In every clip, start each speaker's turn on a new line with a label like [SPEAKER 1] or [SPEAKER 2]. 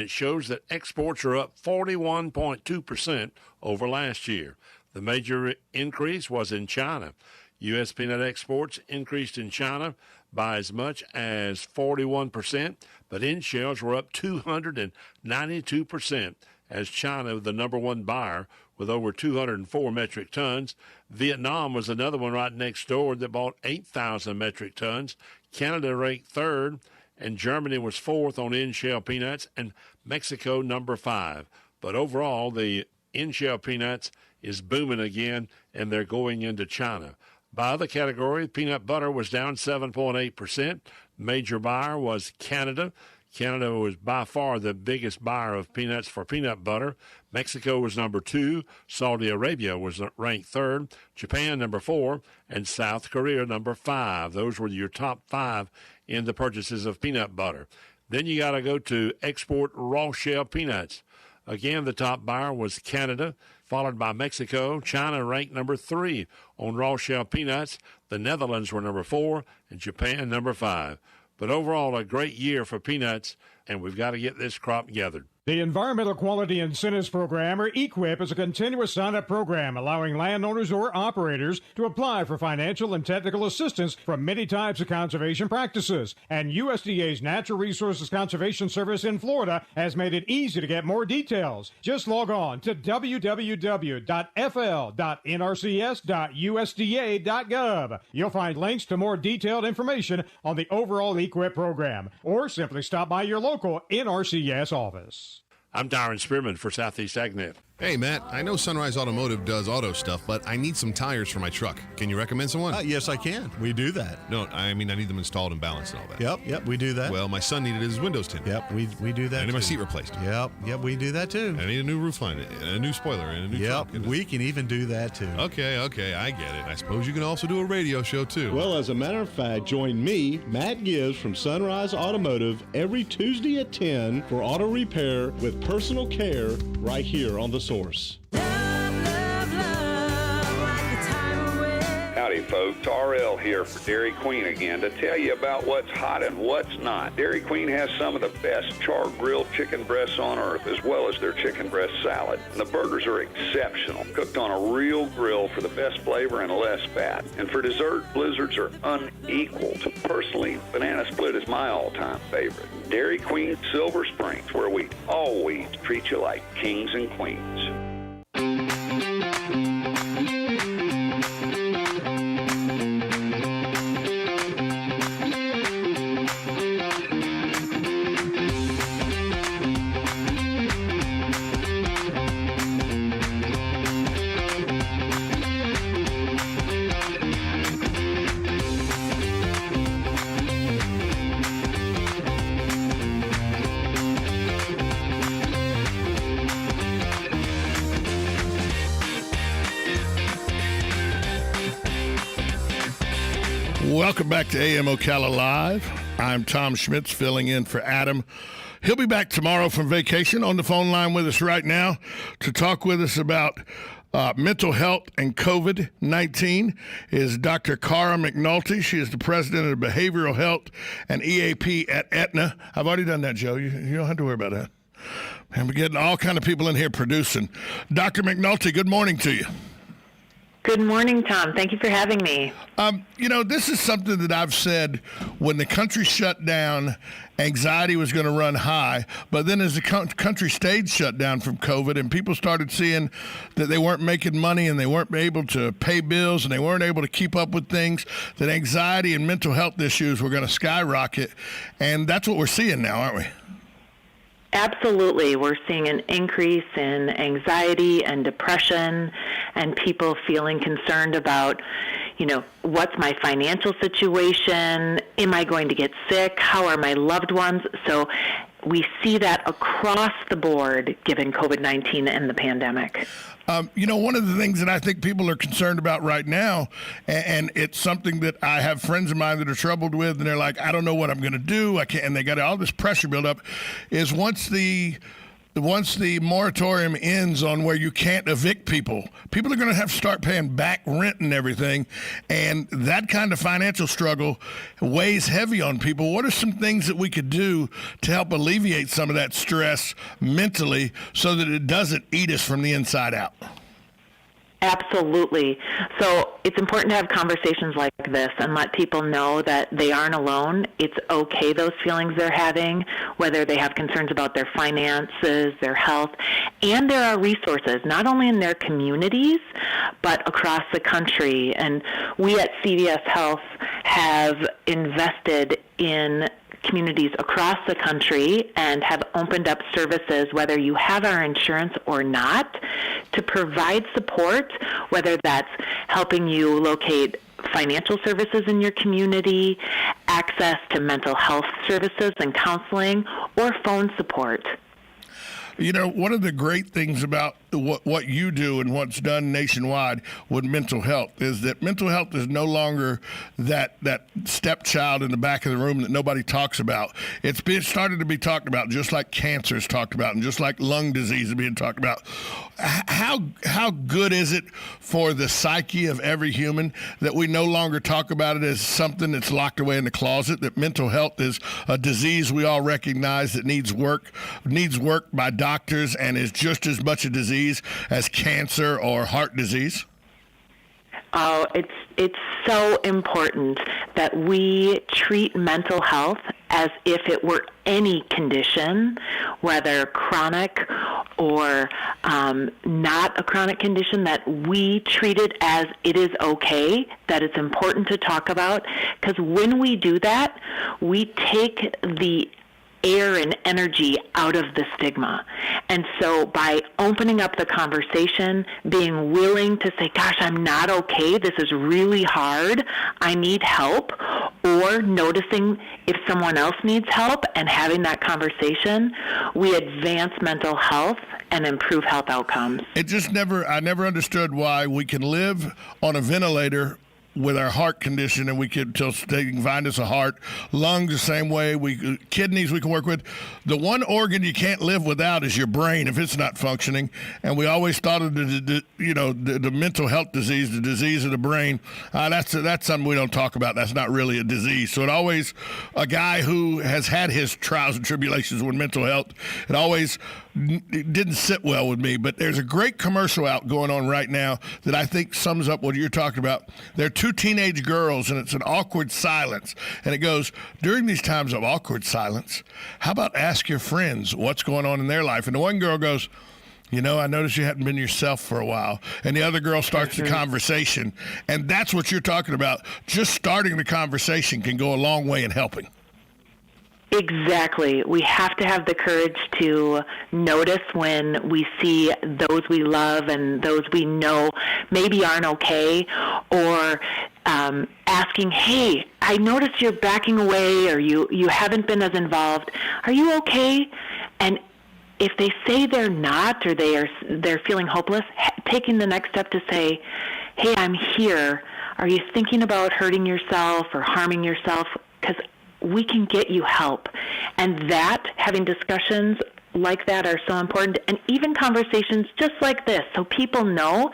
[SPEAKER 1] It shows that exports are up 41.2% over last year. The major increase was in China. U.S. peanut exports increased in China by as much as 41%, but in-shells were up 292% as China was the number one buyer with over 204 metric tons. Vietnam was another one right next door that bought 8,000 metric tons. Canada ranked third, and Germany was fourth on in-shell peanuts, and Mexico number 5. But overall, the in-shell peanuts is booming again, and they're going into China. By other category, peanut butter was down 7.8%. Major buyer was Canada. Canada was by far the biggest buyer of peanuts for peanut butter. Mexico was number 2. Saudi Arabia was ranked third. Japan number 4. And South Korea number 5. Those were your top 5 in the purchases of peanut butter. Then you got to go to export raw shell peanuts. Again, the top buyer was Canada, followed by Mexico. China ranked number 3 on raw shell peanuts. The Netherlands were number 4, and Japan number 5. But overall, a great year for peanuts, and we've got to get this crop gathered.
[SPEAKER 2] The Environmental Quality Incentives Program, or EQIP, is a continuous sign-up program allowing landowners or operators to apply for financial and technical assistance from many types of conservation practices. And USDA's Natural Resources Conservation Service in Florida has made it easy to get more details. Just log on to www.fl.nrcs.usda.gov. You'll find links to more detailed information on the overall EQIP program, or simply stop by your local NRCS office.
[SPEAKER 1] I'm Darren Spearman for Southeast AgNet.
[SPEAKER 3] Hey, Matt, I know Sunrise Automotive does auto stuff, but I need some tires for my truck. Can you recommend someone?
[SPEAKER 4] Yes, I can. We do that.
[SPEAKER 3] No, I mean, I need them installed and balanced and all that.
[SPEAKER 4] Yep, we do that.
[SPEAKER 3] Well, my son needed his windows tinted.
[SPEAKER 4] Yep, we do that.
[SPEAKER 3] I need my
[SPEAKER 4] too.
[SPEAKER 3] seat replaced.
[SPEAKER 4] Yep, we do that too.
[SPEAKER 3] I need a new roof line, and a new spoiler, and a new truck.
[SPEAKER 4] Yep, we can even do that too.
[SPEAKER 3] Okay, I get it. I suppose you can also do a radio show too.
[SPEAKER 5] Well, as a matter of fact, join me, Matt Gibbs from Sunrise Automotive, every Tuesday at 10 for auto repair with personal care right here on The Source.
[SPEAKER 6] Howdy, folks. RL here for Dairy Queen again to tell you about what's hot and what's not. Dairy Queen has some of the best char-grilled chicken breasts on earth, as well as their chicken breast salad. And the burgers are exceptional, cooked on a real grill for the best flavor and less fat. And for dessert, blizzards are unequaled. Personally, banana split is my all-time favorite. Dairy Queen Silver Springs, where we always treat you like kings and queens.
[SPEAKER 7] Welcome back to AM Ocala Live. I'm Tom Schmitz filling in for Adam. He'll be back tomorrow from vacation. On the phone line with us right now to talk with us about mental health and COVID-19 is Dr. Cara Mcnulty. She is the president of Behavioral Health and EAP at Aetna. I've already done that, Joe. You don't have to worry about that. And we're getting all kind of people in here producing. Dr. Mcnulty, good morning to you.
[SPEAKER 8] Good morning, Tom. Thank you for having me.
[SPEAKER 7] This is something that I've said when the country shut down, anxiety was going to run high. But then as the country stayed shut down from COVID and people started seeing that they weren't making money and they weren't able to pay bills and they weren't able to keep up with things, that anxiety and mental health issues were going to skyrocket. And that's what we're seeing now, aren't we?
[SPEAKER 8] Absolutely. We're seeing an increase in anxiety and depression and people feeling concerned about, what's my financial situation? Am I going to get sick? How are my loved ones? So we see that across the board given COVID-19 and the pandemic.
[SPEAKER 7] One of the things that I think people are concerned about right now, and it's something that I have friends of mine that are troubled with, and they're like, I don't know what I'm going to do. I can't, and they got all this pressure built up, is once the once the moratorium ends on where you can't evict people are going to have to start paying back rent and everything. And that kind of financial struggle weighs heavy on people. What are some things that we could do to help alleviate some of that stress mentally so that it doesn't eat us from the inside out?
[SPEAKER 8] Absolutely. So it's important to have conversations like this and let people know that they aren't alone. It's okay, those feelings they're having, whether they have concerns about their finances, their health, and there are resources, not only in their communities, but across the country. And we at CVS Health have invested in communities across the country and have opened up services, whether you have our insurance or not, to provide support, whether that's helping you locate financial services in your community, access to mental health services and counseling, or phone support.
[SPEAKER 7] You know, one of the great things about what you do and what's done nationwide with mental health is that mental health is no longer that stepchild in the back of the room that nobody talks about. It's started to be talked about, just like cancer is talked about and just like lung disease is being talked about. How good is it for the psyche of every human that we no longer talk about it as something that's locked away in the closet, that mental health is a disease we all recognize that needs work by doctors and is just as much a disease as cancer or heart disease?
[SPEAKER 8] Oh, it's so important that we treat mental health as if it were any condition, whether chronic or not a chronic condition, that we treat it as it is okay, that it's important to talk about. Because when we do that, we take the air and energy out of the stigma. And so by opening up the conversation, being willing to say, gosh, I'm not okay, this is really hard, I need help, or noticing if someone else needs help and having that conversation, we advance mental health and improve health outcomes.
[SPEAKER 7] I never understood why we can live on a ventilator with our heart condition, and we could till they can find us a heart, lungs the same way, kidneys we can work with. The one organ you can't live without is your brain if it's not functioning. And we always thought of the mental health disease, the disease of the brain. That's something we don't talk about. That's not really a disease. So it always, a guy who has had his trials and tribulations with mental health, it always didn't sit well with me. But there's a great commercial out going on right now that I think sums up what you're talking about. They're two teenage girls, and it's an awkward silence. And it goes, during these times of awkward silence, how about ask your friends what's going on in their life? And the one girl goes, you know, I noticed you hadn't been yourself for a while. And the other girl starts the conversation. And that's what you're talking about. Just starting the conversation can go a long way in helping.
[SPEAKER 8] Exactly. We have to have the courage to notice when we see those we love and those we know maybe aren't okay, or asking, hey, I noticed you're backing away, or you haven't been as involved. Are you okay? And if they say they're not, or they're feeling hopeless, taking the next step to say, hey, I'm here. Are you thinking about hurting yourself or harming yourself? Because we can get you help. And that, having discussions like that are so important, and even conversations just like this, so people know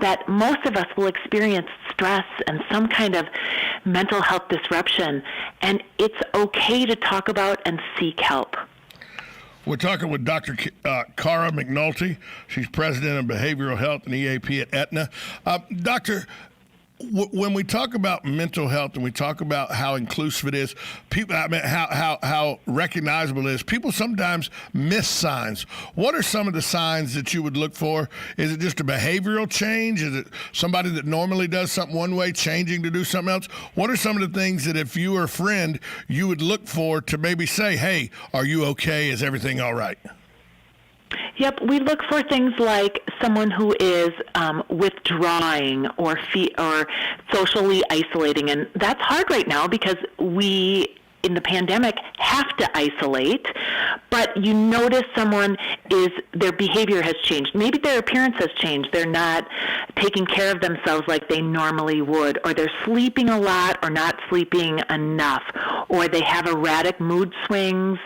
[SPEAKER 8] that most of us will experience stress and some kind of mental health disruption, and it's okay to talk about and seek help.
[SPEAKER 7] We're talking with Dr. Cara Mcnulty. She's president of behavioral health and EAP at Aetna. Doctor, when we talk about mental health and we talk about how inclusive it is, people, how recognizable it is, people sometimes miss signs. What are some of the signs that you would look for? Is it just a behavioral change? Is it somebody that normally does something one way changing to do something else? What are some of the things that if you were a friend, you would look for to maybe say, hey, are you okay? Is everything all right?
[SPEAKER 8] Yep, we look for things like someone who is withdrawing or socially isolating, and that's hard right now because we, in the pandemic, have to isolate, but you notice their behavior has changed. Maybe their appearance has changed. They're not taking care of themselves like they normally would, or they're sleeping a lot or not sleeping enough, or they have erratic mood swings,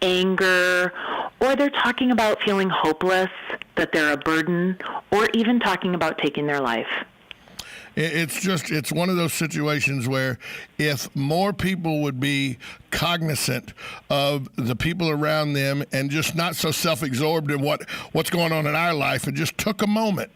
[SPEAKER 8] anger, or they're talking about feeling hopeless, that they're a burden, or even talking about taking their life.
[SPEAKER 7] It's one of those situations where if more people would be cognizant of the people around them and just not so self-absorbed in what's going on in our life and just took a moment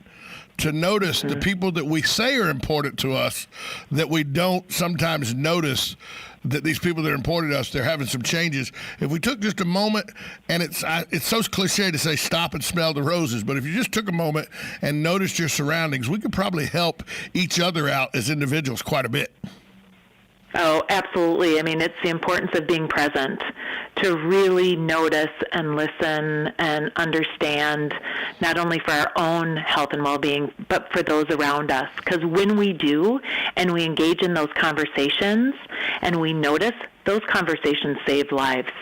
[SPEAKER 7] to notice the people that we say are important to us, that we don't sometimes notice that these people that are important to us, they're having some changes. If we took just a moment, and it's so cliche to say stop and smell the roses, but if you just took a moment and noticed your surroundings, we could probably help each other out as individuals quite a bit.
[SPEAKER 8] Oh, absolutely. I mean, it's the importance of being present, to really notice and listen and understand, not only for our own health and well-being, but for those around us. Because when we do, and we engage in those conversations, and we notice, those conversations save lives.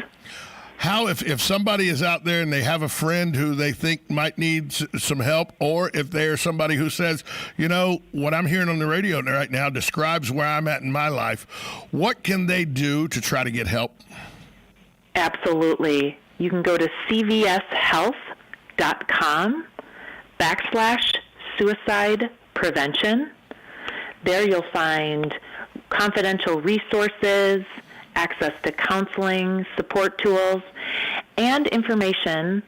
[SPEAKER 7] How, if somebody is out there and they have a friend who they think might need some help, or if they are somebody who says, you know, what I'm hearing on the radio right now describes where I'm at in my life, what can they do to try to get help?
[SPEAKER 8] Absolutely. You can go to cvshealth.com/suicide prevention. There you'll find confidential resources, access to counseling, support tools, and information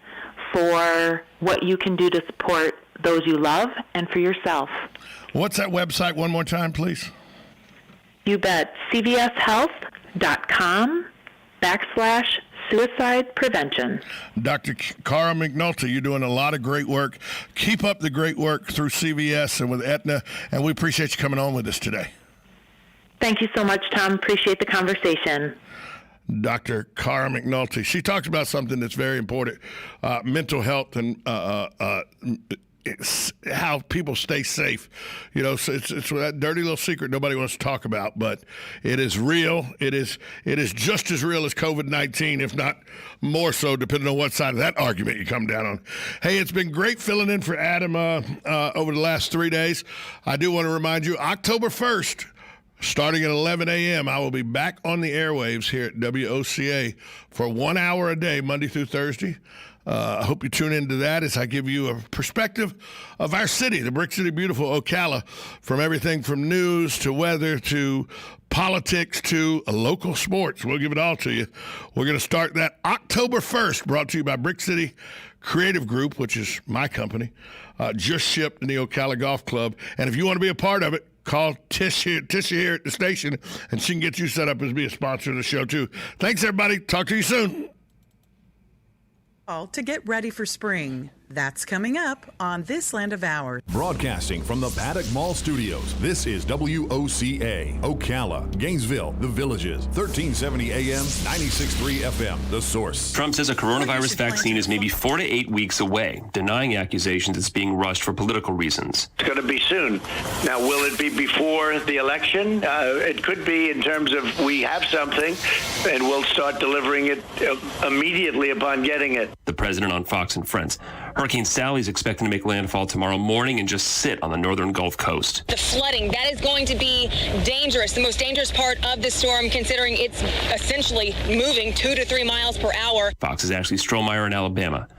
[SPEAKER 8] for what you can do to support those you love and for yourself.
[SPEAKER 7] What's that website one more time, please?
[SPEAKER 8] You bet. cvshealth.com/suicide prevention.
[SPEAKER 7] Dr. Cara Mcnulty, you're doing a lot of great work. Keep up the great work through CVS and with Aetna, and we appreciate you coming on with us today.
[SPEAKER 8] Thank you so much, Tom. Appreciate the conversation.
[SPEAKER 7] Dr. Cara Mcnulty. She talks about something that's very important, mental health and how people stay safe. You know, so it's that dirty little secret nobody wants to talk about, but it is real. It is just as real as COVID-19, if not more so, depending on what side of that argument you come down on. Hey, it's been great filling in for Adam over the last 3 days. I do want to remind you, October 1st, starting at 11 a.m., I will be back on the airwaves here at WOCA for 1 hour a day, Monday through Thursday. I hope you tune into that as I give you a perspective of our city, the Brick City beautiful Ocala, from everything from news to weather to politics to local sports. We'll give it all to you. We're going to start that October 1st, brought to you by Brick City Creative Group, which is my company, just shipped in the Ocala Golf Club. And if you want to be a part of it, call Tisha here at the station, and she can get you set up as be a sponsor of the show, too. Thanks, everybody. Talk to you soon.
[SPEAKER 9] To get ready for spring. That's coming up on This Land of Ours.
[SPEAKER 10] Broadcasting from the Paddock Mall Studios, this is WOCA, Ocala, Gainesville, The Villages, 1370 AM, 96.3 FM, The Source.
[SPEAKER 11] Trump says a coronavirus vaccine is maybe 4 to 8 weeks away, denying accusations it's being rushed for political reasons.
[SPEAKER 12] It's going to be soon. Now, will it be before the election? It could be, in terms of we have something, and we'll start delivering it immediately upon getting it.
[SPEAKER 11] The president on Fox and Friends. Hurricane Sally is expecting to make landfall tomorrow morning and just sit on the northern Gulf Coast.
[SPEAKER 13] The flooding, that is going to be dangerous, the most dangerous part of the storm, considering it's essentially moving 2 to 3 miles per hour.
[SPEAKER 11] Fox's Ashley Strohmeyer in Alabama.